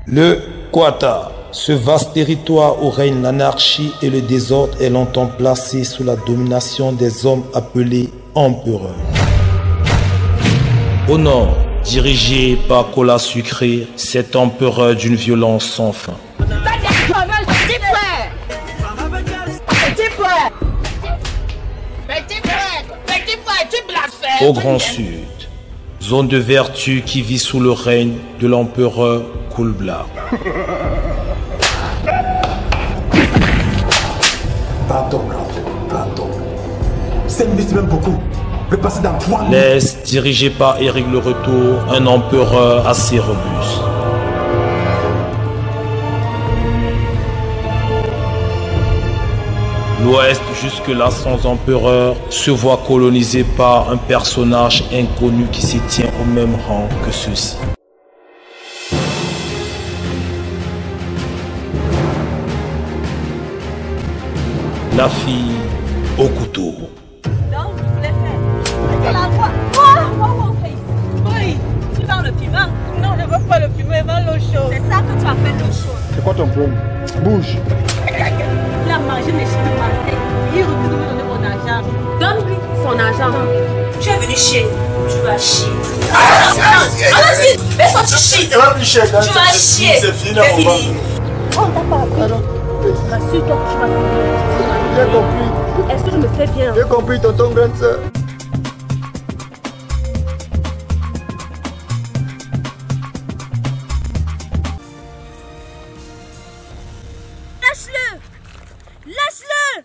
Le Quata, ce vaste territoire où règne l'anarchie et le désordre est longtemps placé sous la domination des hommes appelés empereurs. Au nord, dirigé par Kola Sucré, cet empereur d'une violence sans fin. Au Grand Sud, zone de vertu qui vit sous le règne de l'empereur Kulbla. Pardon, pardon. 5 minutes, même beaucoup. Le passé dans 3 minutes. L'Est, dirigé par Éric le Retour, un empereur assez robuste. L'Ouest, jusque-là sans empereur, se voit colonisé par un personnage inconnu qui se tient au même rang que ceux-ci. La fille au couteau. Donc, vous voulez faire. C'est la voix. Quoi mon fils? Oui. Tu vends le piment? Non, je ne veux pas le piment, je vends l'eau chaude. C'est ça que tu appelles l'eau chaude. C'est quoi ton problème? Bouge. Il a mangé mes chiens de Marseille. Il refuse de me donner mon argent. Donne-lui son argent. Tu es venu chier. Tu vas chier. Allez-y. Laisse-moi tu chies. Tu vas chier. C'est fini, on va. On t'a pas appris. Rassure-toi que tu vas finir. J'ai compris. Est-ce que je me fais bien? J'ai compris, tonton grande sœur. Lâche-le! Lâche-le!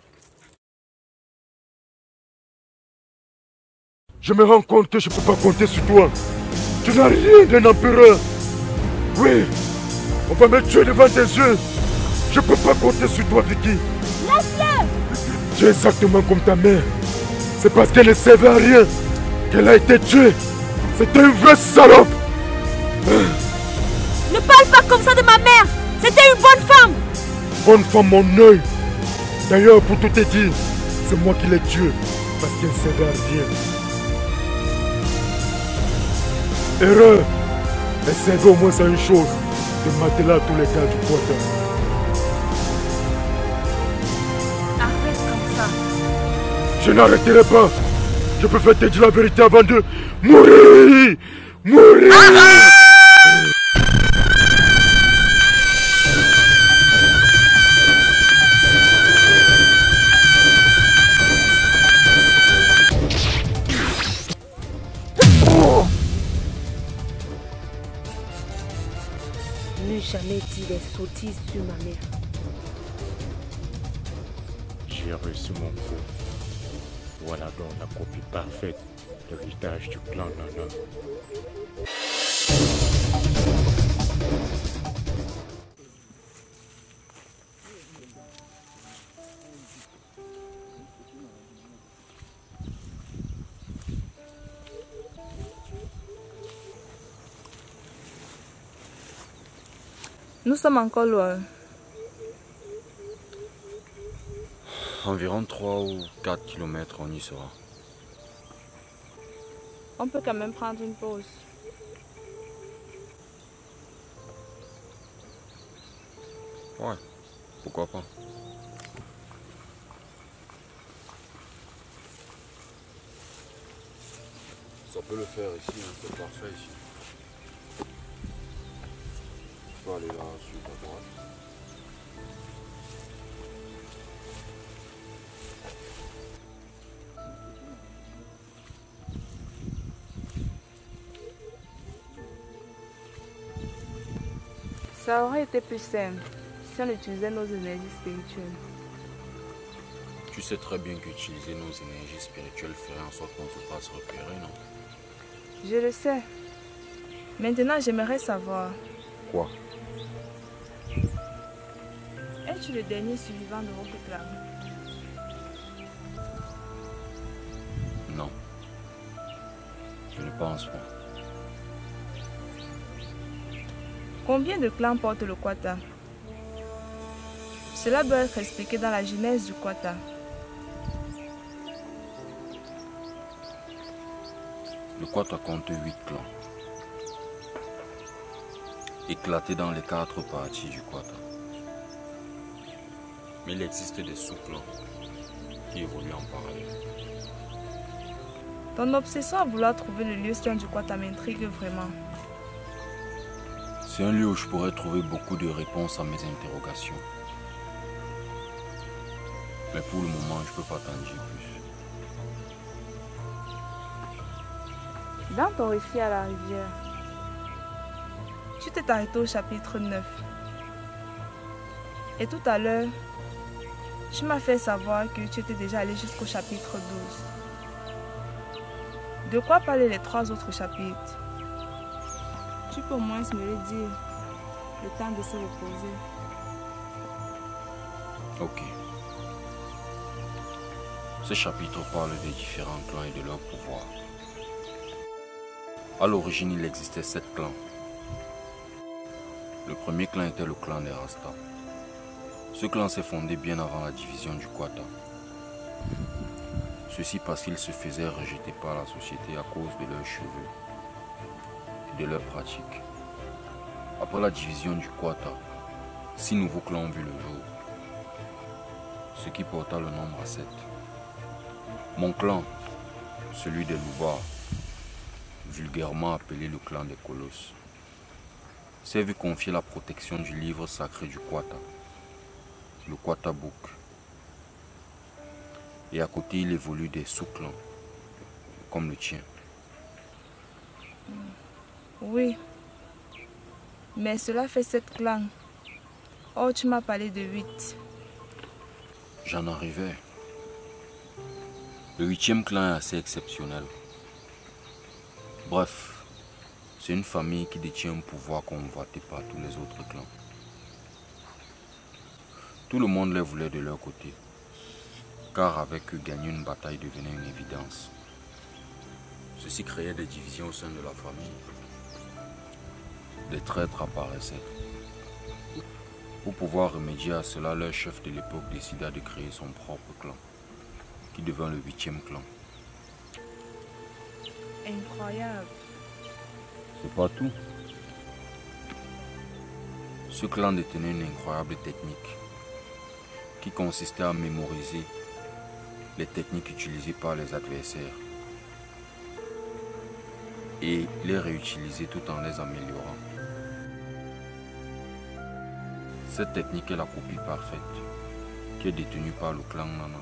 Je me rends compte que je ne peux pas compter sur toi. Tu n'as rien d'un empereur. Oui, on va me tuer devant tes yeux. Je ne peux pas compter sur toi, Vicky. Lâche-le! Tu es exactement comme ta mère. C'est parce qu'elle ne servait à rien qu'elle a été tuée. C'était une vraie salope. Ne parle pas comme ça de ma mère! C'était une bonne femme! Bonne femme, mon œil. D'ailleurs, pour tout te dire, c'est moi qui l'ai tuée parce qu'elle ne servait à rien. Erreur. Elle servait au moins à une chose, de matelas à tous les gars du Quata. Arrête comme ça. Je n'arrêterai pas. Je préfère te dire la vérité avant de mourir. Mourir. Ne jamais dire des sottises sur ma mère. J'ai reçu mon coup. Voilà donc la copie parfaite de l'héritage du clan Nana. Nous sommes encore loin. Environ 3 ou 4 kilomètres, on y sera. On peut quand même prendre une pause. Ouais, pourquoi pas. Ça peut le faire ici, hein, c'est parfait ici. Je peux aller là, ensuite à droite. Ça aurait été plus simple si on utilisait nos énergies spirituelles. Tu sais très bien qu'utiliser nos énergies spirituelles ferait en sorte qu'on se fasse repérer, non? Je le sais. Maintenant, j'aimerais savoir. Quoi? Es-tu le dernier survivant de votre clan? Non. Je ne pense pas. Combien de clans portent le Quata? Cela doit être expliqué dans la genèse du Quata. Le Quata compte 8 clans. éclatés dans les 4 parties du Quata. Mais il existe des sous-clans qui évoluent en parallèle. Ton obsession à vouloir trouver le lieu saint du Quata m'intrigue vraiment. C'est un lieu où je pourrais trouver beaucoup de réponses à mes interrogations. Mais pour le moment, je ne peux pas t'en dire plus. Dans ton récit à la rivière, tu t'es arrêté au chapitre 9. Et tout à l'heure, tu m'as fait savoir que tu étais déjà allé jusqu'au chapitre 12. De quoi parler les 3 autres chapitres? Tu peux au moins me le dire, le temps de se reposer. Ok. Ce chapitre parle des différents clans et de leur pouvoir. À l'origine, il existait 7 clans. Le premier clan était le clan des Rastas. Ce clan s'est fondé bien avant la division du Quata. Ceci parce qu'ils se faisaient rejeter par la société à cause de leurs cheveux et de leurs pratiques. Après la division du Quata, 6 nouveaux clans ont vu le jour, ce qui porta le nombre à 7. Mon clan, celui des Loubards, vulgairement appelé le clan des Colosses, s'est vu confier la protection du livre sacré du Quata, le Quata Book. Et à côté, il évolue des sous-clans, comme le tien. Oui, mais cela fait 7 clans. Oh, tu m'as parlé de 8. J'en arrivais. Le 8e clan est assez exceptionnel. Bref, c'est une famille qui détient un pouvoir convoité par tous les autres clans. Tout le monde les voulait de leur côté, car avec eux, gagner une bataille devenait une évidence. Ceci créait des divisions au sein de la famille. Des traîtres apparaissaient. Pour pouvoir remédier à cela, leur chef de l'époque décida de créer son propre clan, qui devint le 8e clan. Incroyable. C'est pas tout. Ce clan détenait une incroyable technique qui consistait à mémoriser les techniques utilisées par les adversaires et les réutiliser tout en les améliorant. Cette technique est la copie parfaite qui est détenue par le clan Nana.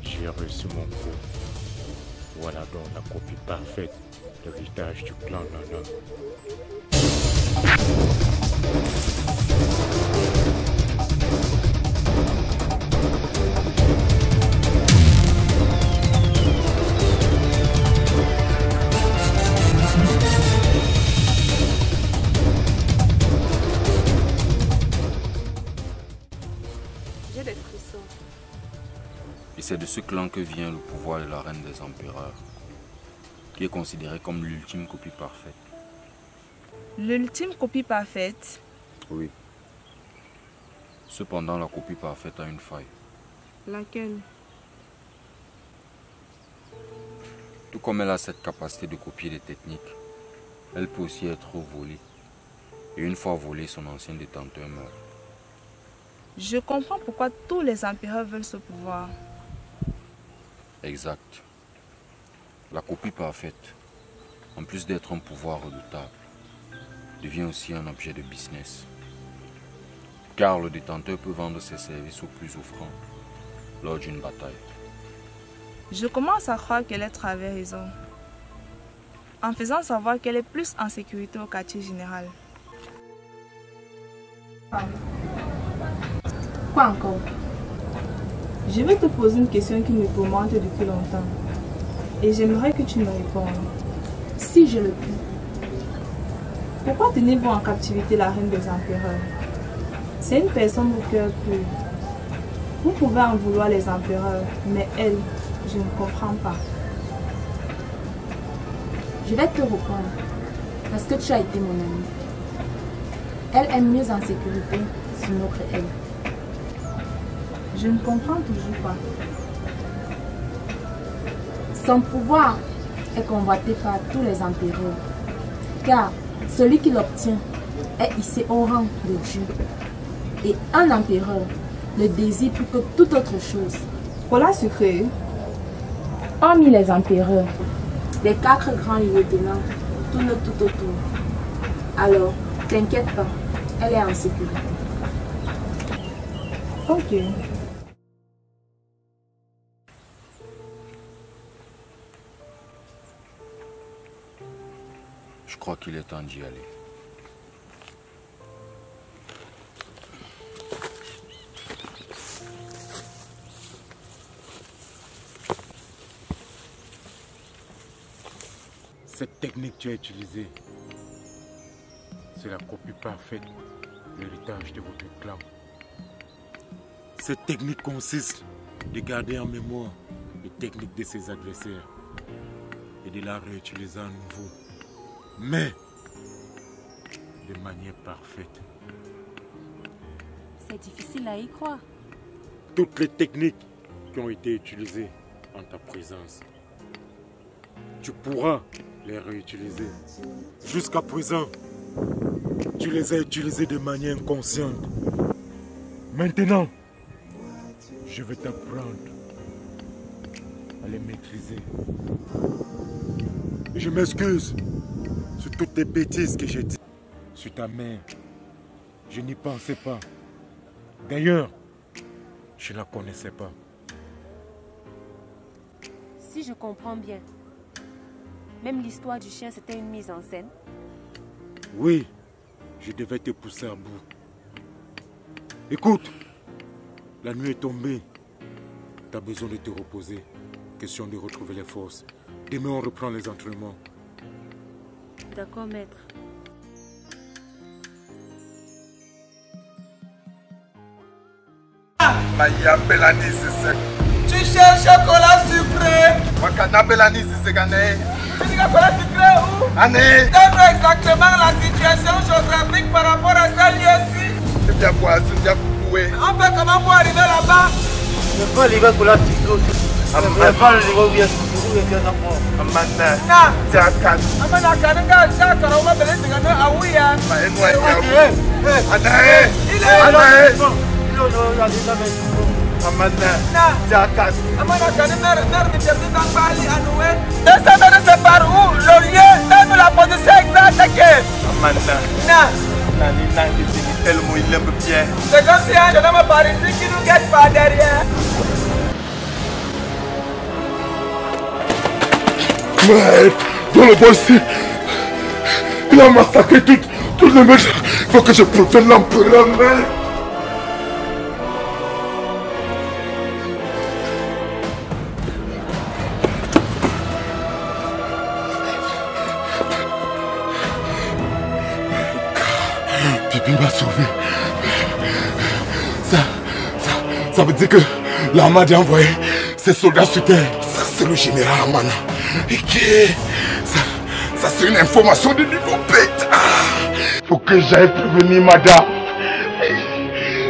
J'ai reçu mon coup. Voilà donc la copie parfaite de l'héritage du clan Nana. J'ai des frissons. Et c'est de ce clan que vient le pouvoir de la reine des empereurs, qui est considérée comme l'ultime copie parfaite. L'ultime copie parfaite? Oui. Cependant, la copie parfaite a une faille. Laquelle? Tout comme elle a cette capacité de copier des techniques, elle peut aussi être volée. Et une fois volée, son ancien détenteur meurt. Je comprends pourquoi tous les empereurs veulent ce pouvoir. Exact. La copie parfaite, en plus d'être un pouvoir redoutable, devient aussi un objet de business. Car le détenteur peut vendre ses services au plus offrant lors d'une bataille. Je commence à croire que l'être avait raison, en faisant savoir qu'elle est plus en sécurité au quartier général. Quoi encore? Je vais te poser une question qui me tourmente depuis longtemps. Et j'aimerais que tu me répondes. Si je le puis. Pourquoi tenez-vous en captivité la reine des empereurs? C'est une personne au cœur pur. Vous pouvez en vouloir les empereurs, mais elle, je ne comprends pas. Je vais te répondre, parce que tu as été mon amie. Elle est mieux en sécurité sur notre aile. Je ne comprends toujours pas. Son pouvoir est convoité par tous les empereurs. car celui qui l'obtient est hissé au rang de Dieu. Et un empereur le désire plus que toute autre chose. Cola sucré. Hormis les empereurs, les 4 grands lieutenants tournent tout autour. Alors, t'inquiète pas, elle est en sécurité. Ok. Je crois qu'il est temps d'y aller. Cette technique que tu as utilisée, c'est la copie parfaite de l'héritage de votre clan. Cette technique consiste de garder en mémoire les techniques de ses adversaires et de la réutiliser à nouveau, mais de manière parfaite. C'est difficile à y croire. Toutes les techniques qui ont été utilisées en ta présence, tu pourras les réutiliser. Jusqu'à présent, tu les as utilisées de manière inconsciente. Maintenant, je vais t'apprendre à les maîtriser. Et je m'excuse sur toutes les bêtises que j'ai dites sur ta mère. Je n'y pensais pas. D'ailleurs, je ne la connaissais pas. Si je comprends bien, même l'histoire du chien, c'était une mise en scène. Oui, je devais te pousser à bout. Écoute, la nuit est tombée. Tu as besoin de te reposer. Question de retrouver les forces. Demain, on reprend les entraînements. D'accord, maître. Maya Belani, c'est Tu cherches chocolat sucré. Wakana Belani, c'est gagné. Tu dis chocolat sucré où? Année. Donne-nous exactement la situation géographique par rapport à ce lieu-ci. C'est bien quoi, c'est bien coué. On fait comment pour arriver là-bas? Je ne peux pas arriver pour la sucré aussi. Je ne peux pas arriver où il y a Amanda. Na. C'est à 4. Amanda Kananga, ça, Karoma Belé, c'est gagné à Ouya. Anae. Il est. Anae. Amanda. Na. C'est à 4. Amanda Kananga, mère de Tcherni Dambali à Noué. Descends de ce par où? Le lieu, donne-nous la position exacte. Amanda. Na. Nani, Nani, c'est tellement il aime bien. C'est comme si un jeune homme par ici qui nous guette par derrière. Mais dans le boss, il a massacré toutes les mecs. Il faut que je protège l'empereur, mais... Pipi m'a sauvé. Ça veut dire que l'Ahmad a envoyé ses soldats sur terre. Ça, c'est le général Amana. Et que ça c'est une information de niveau bête. Faut que j'aille prévenir madame.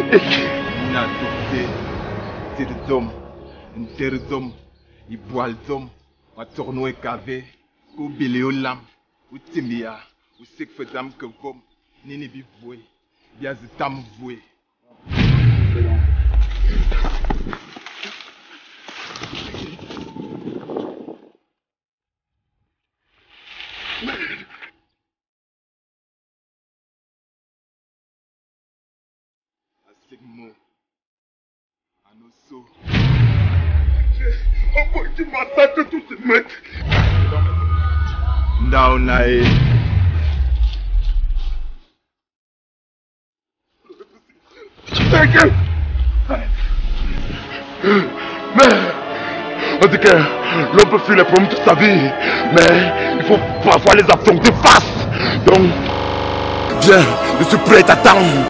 Il a adopté des hommes, des hommes, il boit les hommes, on tourne et cavé, ou biléo lam, ou timia, ou sec faisam que comme, nini bivoué, bien zitam voué. Sigmo, Anoso. On voit qu'il massacre tous ces mecs. Ndaonae. T'inquiète. Mais on dit que l'on peut fuir les problèmes toute sa vie, mais il faut parfois les affronter face. Donc, viens, je suis prêt à t'attendre.